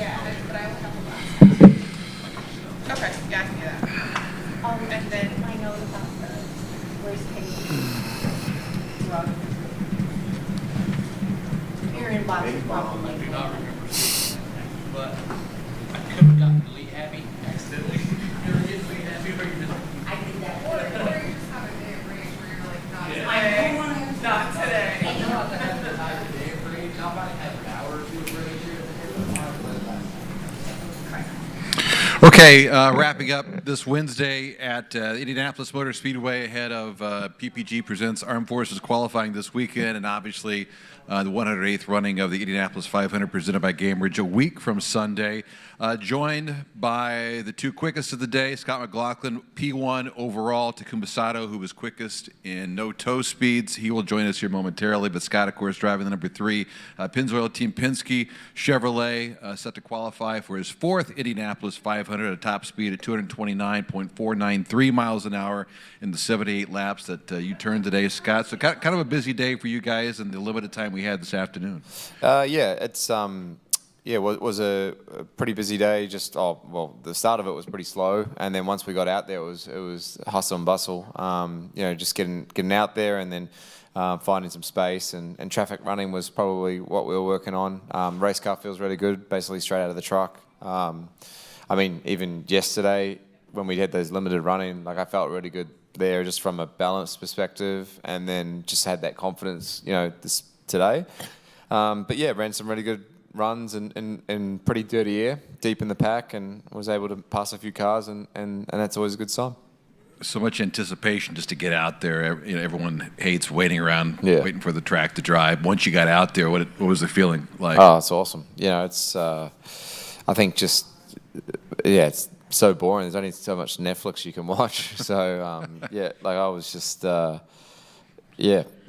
Yeah, but I only have the last. Okay, yeah, I can do that. And then I know about the race page. You're in basketball. I do not remember seeing that, but I could have gotten Lee happy accidentally. You ever get Lee happy where you just... I did that. or you just have a day of rage where you're like, not Yeah. today. Not today. I don't have to have the entire day of rage. I might have an hour or two of rage here at the end of the time. Okay, wrapping up this Wednesday at Indianapolis Motor Speedway ahead of PPG Presents Armed Forces qualifying this weekend, and obviously the 108th running of the Indianapolis 500 presented by Gainbridge a week from Sunday. Joined by the two quickest of the day, Scott McLaughlin, P1 overall, Takuma Sato, who was quickest in no-toe speeds. He will join us here momentarily, but Scott, of course, driving the number 3 Pennzoil Team Penske Chevrolet, set to qualify for his 4th Indianapolis 500 at a top speed at 229.493 miles an hour in the 78 laps that you turned today, Scott. So kind of a busy day for you guys and the limited time we had this afternoon. Yeah, it's it was a pretty busy day. Just the start of it was pretty slow, and then once we got out there, it was hustle and bustle. Just getting out there, and then finding some space, and traffic running was probably what we were working on. Race car feels really good, basically straight out of the truck. I mean, even yesterday when we had those limited running, like I felt really good there, just from a balance perspective, and then just had that confidence, today. But yeah, ran some really good runs in pretty dirty air, deep in the pack, and was able to pass a few cars, and that's always a good sign. So much anticipation just to get out there. Everyone hates waiting around, Yeah. waiting for the track to drive. Once you got out there, what was the feeling like? Oh, it's awesome. It's I think just it's so boring. There's only so much Netflix you can watch. So like I was just I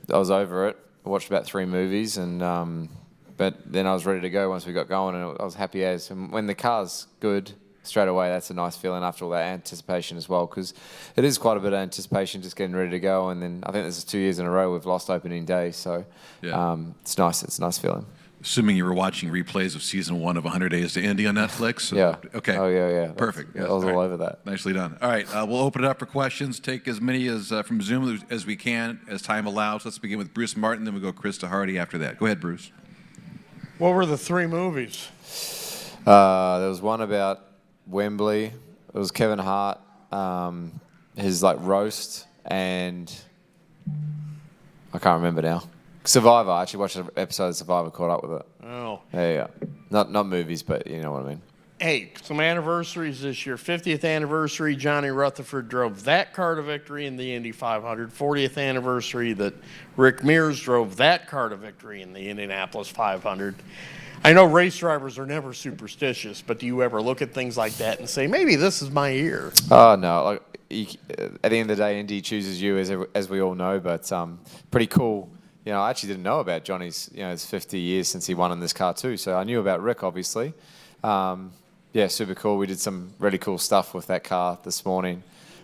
was over it. I watched about 3 movies, and but then I was ready to go once we got going, and I was happy as. And when the car's good straight away, that's a nice feeling after all that anticipation as well, because it is quite a bit of anticipation just getting ready to go. And then I think this is 2 years in a row we've lost opening day, so it's nice. It's a nice feeling. Assuming you were watching replays of season 1 of 100 Days to Indy on Netflix. Yeah. Okay. Oh yeah. Perfect. I was all over that. Nicely done. All right. We'll open it up for questions. Take as many as from Zoom as we can as time allows. Let's begin with Bruce Martin. Then we'll go Krista Hardy after that. Go ahead, Bruce. What were the 3 movies? There was one about Wembley. It was Kevin Hart, his roast, and I can't remember now. Survivor. I actually watched an episode of Survivor, caught up with it. Oh. Yeah. Not movies, but you know what I mean. Hey, some anniversaries this year. 50th anniversary, Johnny Rutherford drove that car to victory in the Indy 500. 40th anniversary that Rick Mears drove that car to victory in the Indianapolis 500. I know race drivers are never superstitious, but do you ever look at things like that and say, maybe this is my year? Oh, no. At the end of the day, Indy chooses you, as we all know, but pretty cool. I actually didn't know about Johnny's, it's 50 years since he won in this car too, so I knew about Rick, obviously. Super cool. We did some really cool stuff with that car this morning,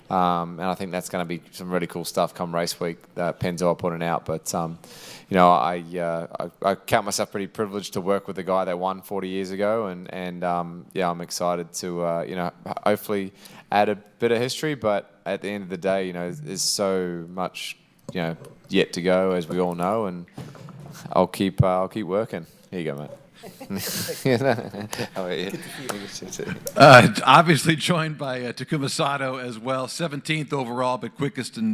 and I think that's going to be some really cool stuff come race week that Pennzoil putting out. But I count myself pretty privileged to work with the guy that won 40 years ago, and I'm excited to hopefully add a bit of history. But at the end of the day, there's so much yet to go, as we all know, and I'll keep working. Here you go, mate. Obviously joined by Takuma Sato as well, 17th overall, but quickest in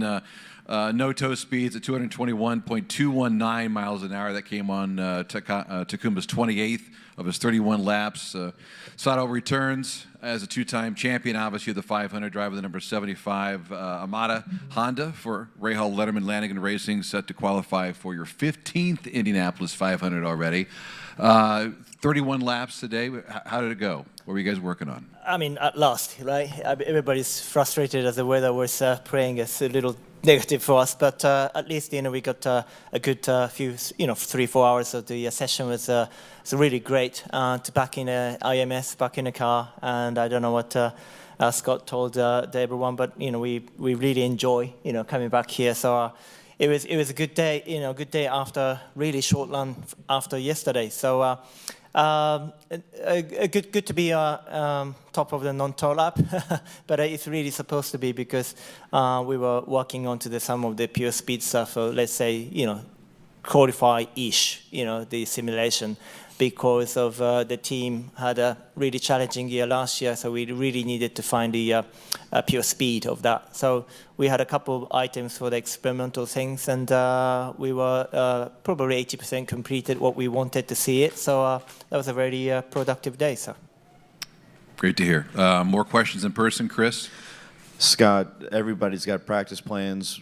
no-toe speeds at 221.219 miles an hour. That came on Takuma's 28th of his 31 laps. Sato returns as a 2-time champion, obviously the 500, driver the number 75 Amada Honda for Rahal Letterman Lanigan Racing, set to qualify for your 15th Indianapolis 500 already. 31 laps today. How did it go? What were you guys working on? I mean, at last, right? Everybody's frustrated as the weather was praying as a little negative for us, but at least we got a good few 3-4 hours of the session was really great. To back in IMS, back in the car, and I don't know what Scott told everyone, but we really enjoy coming back here. So it was a good day, good day after really short run after yesterday. So Good to be top of the non-tow lap, but it's really supposed to be because we were working on to some of the pure speed stuff. So let's say qualify-ish, the simulation, because of the team had a really challenging year last year. So we really needed to find the pure speed of that. So we had a couple of items for the experimental things, and we were probably 80% completed what we wanted to see it. So that was a very productive day. So Great to hear. More questions in person, Chris? Scott, everybody's got practice plans,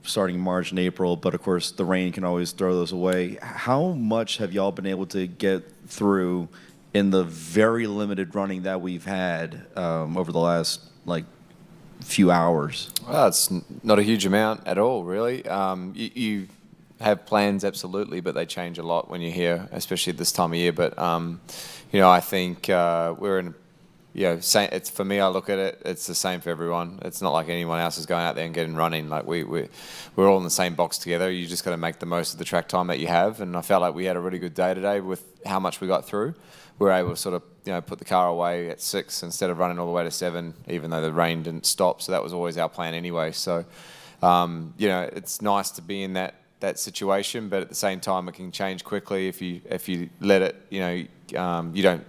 starting March and April, but of course the rain can always throw those away. How much have y'all been able to get through in the very limited running that we've had over the last few hours? Well, it's not a huge amount at all, really. You have plans, absolutely, but they change a lot when you're here, especially at this time of year. But I think we're in. It's for me. I look at it. It's the same for everyone. It's not like anyone else is going out there and getting running. Like we're all in the same box together. You just got to make the most of the track time that you have. And I felt like we had a really good day today with how much we got through. We were able to sort of put the car away at 6 instead of running all the way to 7, even though the rain didn't stop. So that was always our plan anyway. So it's nice to be in that situation, but at the same time it can change quickly if you let it. You don't.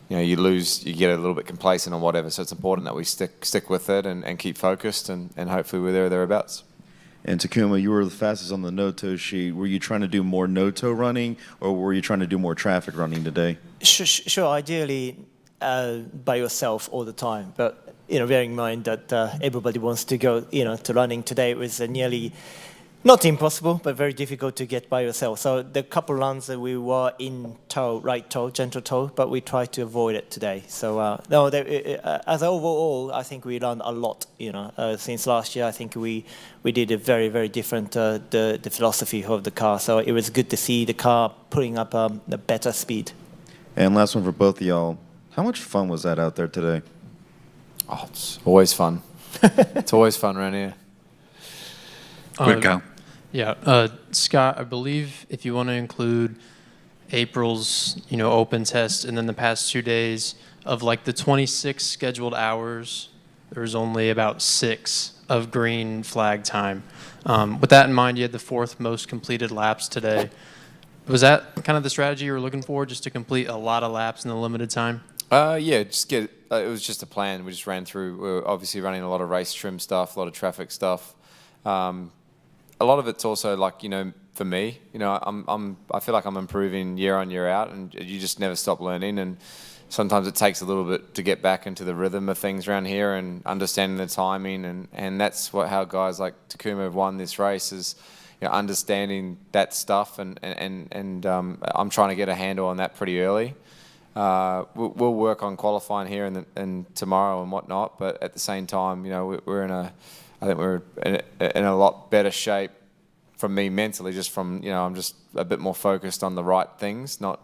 You lose, you get a little bit complacent or whatever. So it's important that we stick with it and keep focused, and hopefully we're there or thereabouts. And Takuma, you were the fastest on the no-tow sheet. Were you trying to do more no-tow running, or were you trying to do more traffic running today? Sure, ideally by yourself all the time. But bearing in mind that everybody wants to go, to running today, it was nearly not impossible, but very difficult to get by yourself. So the couple runs that we were in tow, right tow, gentle tow, but we tried to avoid it today. So as overall, I think we learned a lot. Since last year, I think we did a very, very different the philosophy of the car. So it was good to see the car putting up a better speed. And last one for both of y'all. How much fun was that out there today? Oh, it's always fun. It's always fun around here. Good, Kyle. Yeah, Scott, I believe if you want to include April's, open test and then the past 2 days of the 26 scheduled hours, there was only about 6 of green flag time. With that in mind, you had the 4th most completed laps today. Was that kind of the strategy you were looking for, just to complete a lot of laps in the limited time? Yeah, it was just a plan. We just ran through. We were obviously running a lot of race trim stuff, a lot of traffic stuff. A lot of it's also for me, I feel like I'm improving year on year out, and you just never stop learning. And sometimes it takes a little bit to get back into the rhythm of things around here and understanding the timing, and that's how guys like Takuma have won this race is, understanding that stuff, and I'm trying to get a handle on that pretty early. We'll work on qualifying here and tomorrow and whatnot, but at the same time, I think we're in a lot better shape from me mentally, just from, I'm just a bit more focused on the right things, not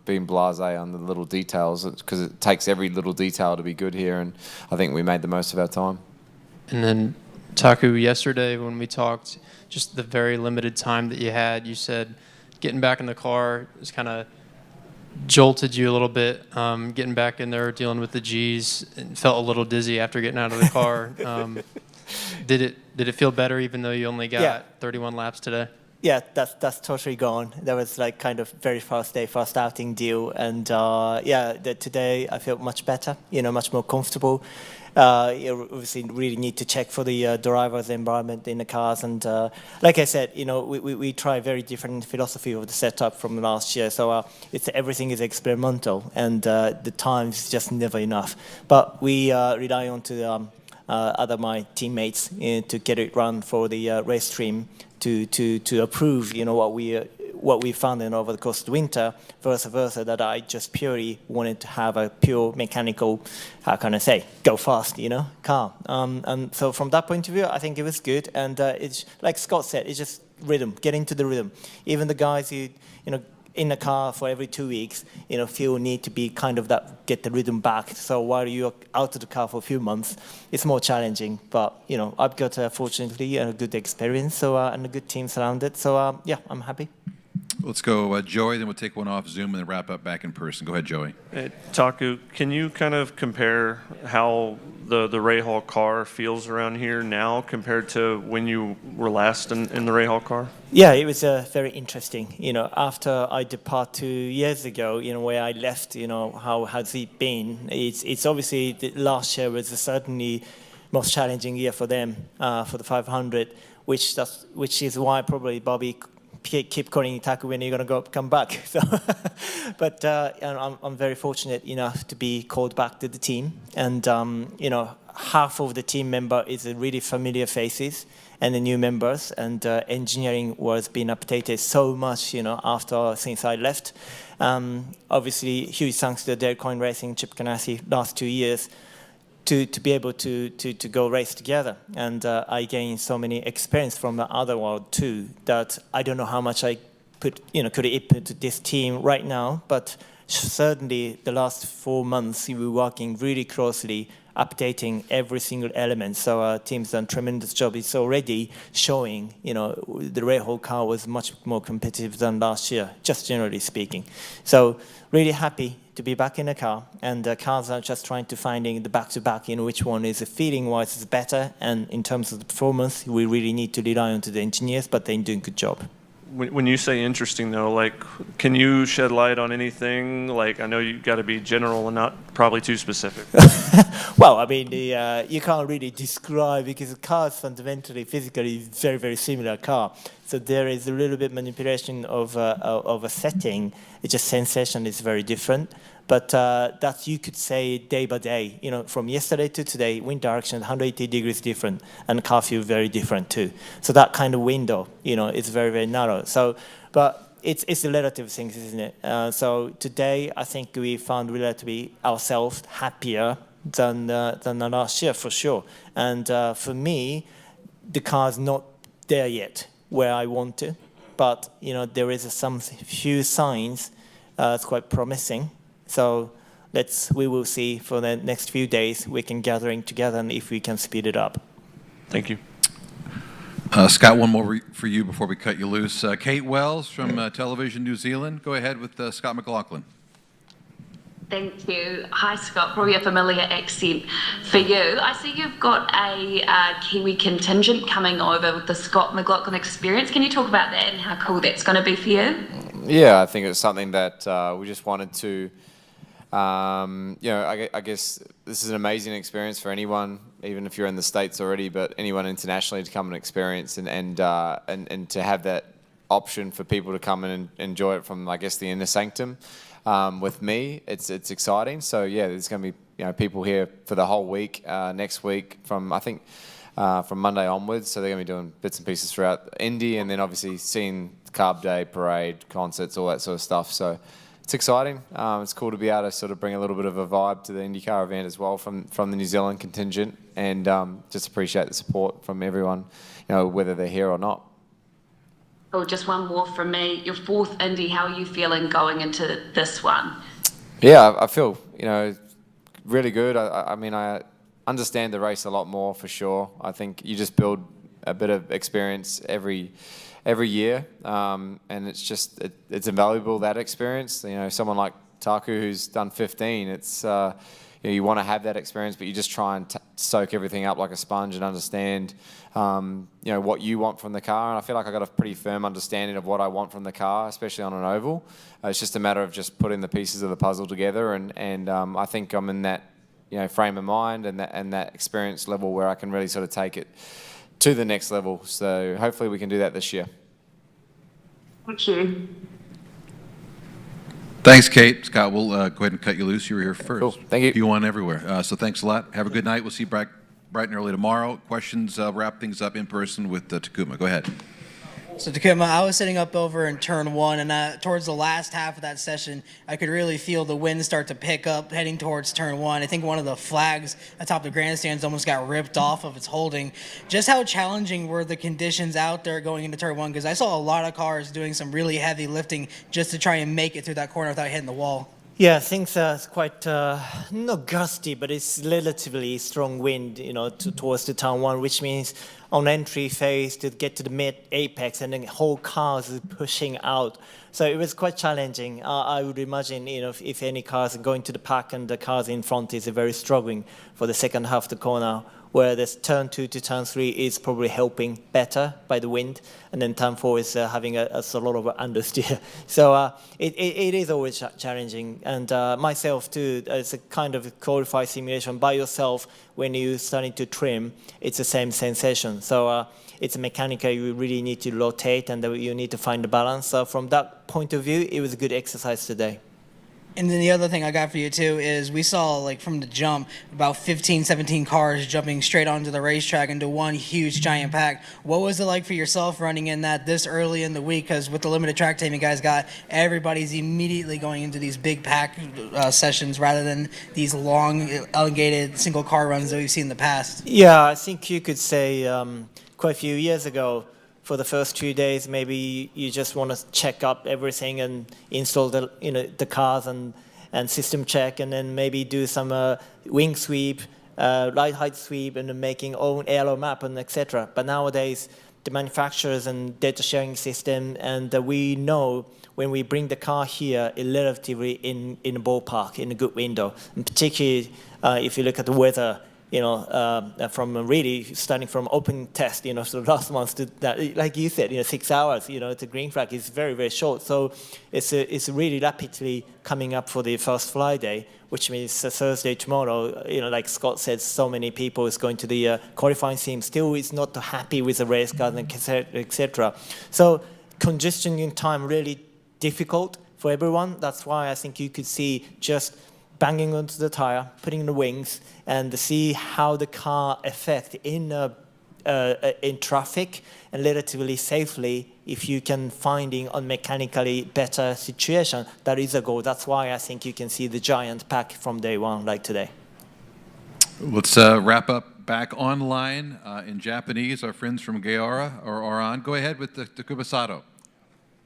being blasé on the little details, because it takes every little detail to be good here, and I think we made the most of our time. And then, Taku, yesterday when we talked, just the very limited time that you had, you said getting back in the car was kind of jolted you a little bit, getting back in there, dealing with the G's, and felt a little dizzy after getting out of the car. Did it feel better even though you only got 31 laps today? Yeah, that's totally gone. That was kind of very first day, first outing deal, and today I feel much better. Much more comfortable. You obviously really need to check for the driver's environment in the cars, and like I said, we try a very different philosophy of the setup from last year. So everything is experimental, and the time is just never enough. But we rely on to my teammates to get it run for the race stream to approve what we found in over the course of the winter, vice versa, that I just purely wanted to have a pure mechanical, how can I say, go fast, car. And so from that point of view, I think it was good. And it's like Scott said, it's just rhythm, get into the rhythm. Even the guys who, in the car for every 2 weeks, feel need to be kind of get the rhythm back. So while you're out of the car for a few months, it's more challenging. But, I've got, fortunately, a good experience and a good team surrounded. So, I'm happy. Let's go Joey, then we'll take one off Zoom and then wrap up back in person. Go ahead, Joey. Taku, can you kind of compare how the Ray Hall car feels around here now compared to when you were last in the Ray Hall car? Yeah, it was very interesting. After I depart 2 years ago, where I left, how has it been? It's obviously the last year was certainly most challenging year for them for the 500, which is why probably Bobby keep calling Taku when you're going to come back. So, but I'm very fortunate enough to be called back to the team, and half of the team member is really familiar faces and the new members, and engineering was being updated so much since I left. Obviously, huge thanks to Dale Coyne Racing, Chip Ganassi last 2 years to be able to go race together, and I gained so many experience from the other world too that I don't know how much I could input to this team right now, but certainly the last 4 months we were working really closely, updating every single element. So our team's done a tremendous job. It's already showing, the Ray Hall car was much more competitive than last year, just generally speaking. So really happy to be back in the car, and the cars are just trying to finding the back-to-back, which one is feeling-wise is better, and in terms of the performance, we really need to rely on to the engineers, but they're doing a good job. When you say interesting, though, can you shed light on anything? I know you got to be general and not probably too specific. Well, I mean, you can't really describe, because the car is fundamentally, physically, very, very similar car. So there is a little bit manipulation of a setting. It's just sensation is very different. But that you could say day by day, from yesterday to today, wind direction 180 degrees different, and car feel very different too. So that kind of window, is very, very narrow. So, but it's a relative thing, isn't it? So today, I think we found relatively ourselves happier than last year for sure. And for me, the car's not there yet where I want to, but there is some few signs. It's quite promising. So we will see for the next few days. We can gathering together, and if we can speed it up. Thank you. Scott, one more for you before we cut you loose. Kate Wells from Television New Zealand. Go ahead with Scott McLaughlin. Thank you. Hi, Scott. Probably a familiar accent for you. I see you've got a Kiwi contingent coming over with the Scott McLaughlin experience. Can you talk about that and how cool that's going to be for you? Yeah, I think it's something that we just wanted to, I guess this is an amazing experience for anyone, even if you're in the States already, but anyone internationally to come and experience and to have that option for people to come in and enjoy it from, I guess, the inner sanctum. With me, it's exciting. So yeah, there's going to be people here for the whole week. Next week, from Monday onwards. So they're going to be doing bits and pieces throughout Indy, and then obviously seeing Carb Day, parade, concerts, all that sort of stuff. So it's exciting. It's cool to be able to sort of bring a little bit of a vibe to the IndyCar event as well from the New Zealand contingent, and just appreciate the support from everyone, whether they're here or not. Oh, just one more from me. Your fourth Indy, how are you feeling going into this one? Yeah, I feel, really good. I mean, I understand the race a lot more for sure. I think you just build a bit of experience every year, and it's invaluable, that experience. Someone like Taku who's done 15, it's you want to have that experience, but you just try and soak everything up like a sponge and understand what you want from the car. And I feel like I got a pretty firm understanding of what I want from the car, especially on an oval. It's just a matter of just putting the pieces of the puzzle together, and I think I'm in that frame of mind and that experience level where I can really sort of take it to the next level. So hopefully we can do that this year. Thank you. Thanks, Kate. Scott, we'll go ahead and cut you loose. You were here first. Cool. Thank you. You won everywhere. So thanks a lot. Have a good night. We'll see you bright and early tomorrow. Questions, wrap things up in person with Takuma. Go ahead. So Takuma, I was sitting up over in turn one, and towards the last half of that session, I could really feel the wind start to pick up heading towards turn one. I think one of the flags atop the grandstands almost got ripped off of its holding. Just how challenging were the conditions out there going into turn one? Because I saw a lot of cars doing some really heavy lifting just to try and make it through that corner without hitting the wall. Yeah, things are quite not gusty, but it's relatively strong wind, towards the turn one, which means on entry phase to get to the mid apex, and then whole cars is pushing out. So it was quite challenging. I would imagine, if any cars are going to the pack and the cars in front is very struggling for the second half of the corner, where this turn 2 to turn 3 is probably helping better by the wind, and then turn 4 is having a lot of understeer. So it is always challenging. And myself too, it's a kind of qualified simulation by yourself. When you're starting to trim, it's the same sensation. So it's mechanical. You really need to rotate, and you need to find the balance. So from that point of view, it was a good exercise today. And then the other thing I got for you too is we saw, like, from the jump about 15, 17 cars jumping straight onto the racetrack into one huge giant pack. What was it like for yourself running in that this early in the week? Because with the limited track time you guys got, everybody's immediately going into these big pack sessions rather than these long, elongated single car runs that we've seen in the past. Yeah, I think you could say quite a few years ago, for the first 2 days, maybe you just want to check up everything and install the cars and system check, and then maybe do some wing sweep, ride height sweep, and then making own aero map and etc. But nowadays, the manufacturers and data sharing system, and we know when we bring the car here, it's relatively in a ballpark, in a good window, and particularly if you look at the weather. From really starting from open test, so last month to that, like you said, 6 hours, to green flag is very, very short. So it's really rapidly coming up for the first fly day, which means Thursday, tomorrow, like Scott said, so many people is going to the qualifying team, still is not happy with the race cars, etc. So congestion in time really difficult for everyone. That's why I think you could see just banging onto the tire, putting in the wings, and see how the car affect in traffic, and relatively safely if you can finding a mechanically better situation. That is a goal. That's why I think you can see the giant pack from day one, like today. Let's wrap up back online in Japanese. Our friends from Gaora are on. Go ahead with Takuma Sato.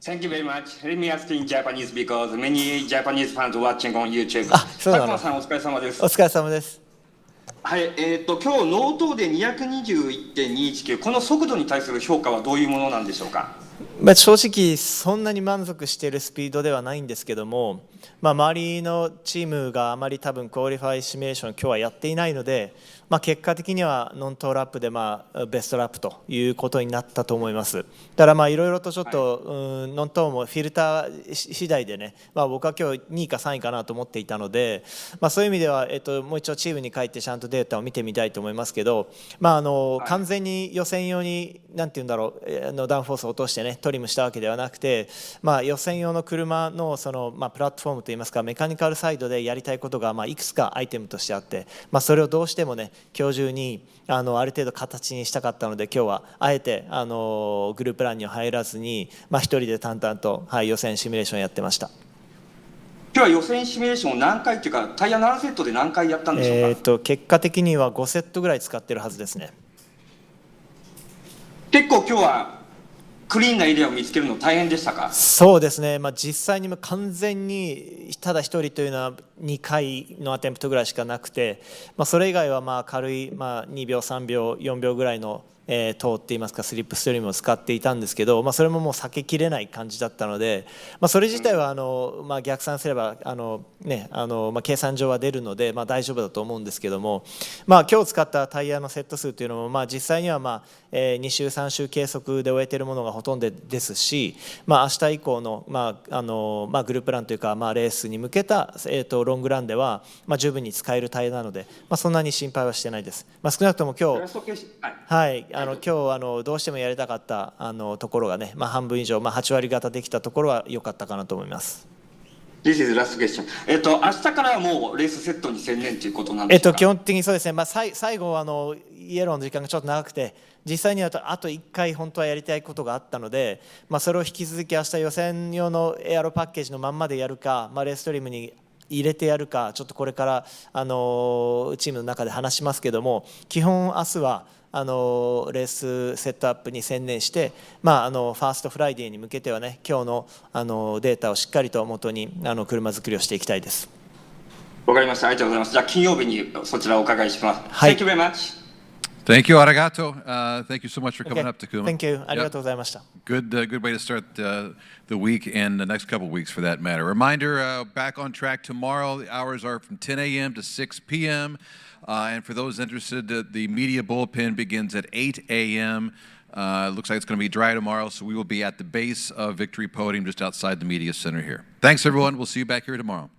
Thank you very much. Let me ask in Japanese because many Japanese fans watching on YouTube. そうなの。高野さんお疲れ様です。お疲れ様です。はい、今日ノートで221.219、この速度に対する評価はどういうものなんでしょうか。正直そんなに満足しているスピードではないんですけども、周りのチームがあまり多分クオリファイシミュレーションを今日はやっていないので、結果的にはノントーラップでベストラップということになったと思います。だからいろいろとちょっと、ノントーもフィルター次第でね、僕は今日2位か3位かなと思っていたので、そういう意味では、もう一度チームに帰ってちゃんとデータを見てみたいと思いますけど、完全に予選用になんていうんだろう、ダウンフォースを落としてねトリムしたわけではなくて、予選用の車のそのプラットフォームといいますかメカニカルサイドでやりたいことがいくつかアイテムとしてあって、それをどうしてもね今日中にある程度形にしたかったので、今日はあえてグループランには入らずに一人で淡々と、予選シミュレーションやってました。今日は予選シミュレーションを何回っていうかタイヤ何セットで何回やったんでしょうか。結果的には5セットぐらい使ってるはずですね。結構今日はクリーンなエリアを見つけるの大変でしたか。そうですね、実際に完全にただ一人というのは2回のアテンプトぐらいしかなくて、それ以外は軽い2秒3秒4秒ぐらいの通っていますかスリップストリームを使っていたんですけど、それももう避けきれない感じだったので、それ自体は逆算すれば計算上は出るので大丈夫だと思うんですけども、今日使ったタイヤのセット数というのも実際には2週3週計測で終えているものがほとんどですし、明日以降のグループランというかレースに向けたロングランでは十分に使えるタイヤなので、そんなに心配はしてないです。少なくとも今日今日どうしてもやりたかったところがね、半分以上、8割方できたところは良かったかなと思います。This is last question. 明日からはもうレースセットに専念ということなんでしょうか。基本的にそうですね。最後イエローの時間がちょっと長くて、実際にはあと1回本当はやりたいことがあったので、それを引き続き明日予選用のエアロパッケージのまんまでやるか、レーストリームに入れてやるか、ちょっとこれからチームの中で話しますけども、基本明日はレースセットアップに専念して、ファーストフライデーに向けてはね、今日のデータをしっかりと元に車作りをしていきたいです。わかりました。ありがとうございます。じゃあ金曜日にそちらをお伺いします。はい。 Thank you very much. Thank you, arigato. Thank you so much for coming up, Takuma. Thank you. ありがとうございました。Good way to start the week and the next couple of weeks for that matter. Reminder, back on track tomorrow. The hours are from 10 a.m. to 6 p.m. And for those interested, the media bullpen begins at 8 a.m. Looks like it's going to be dry tomorrow, so we will be at the base of Victory Podium just outside the media center here. Thanks, everyone. We'll see you back here tomorrow.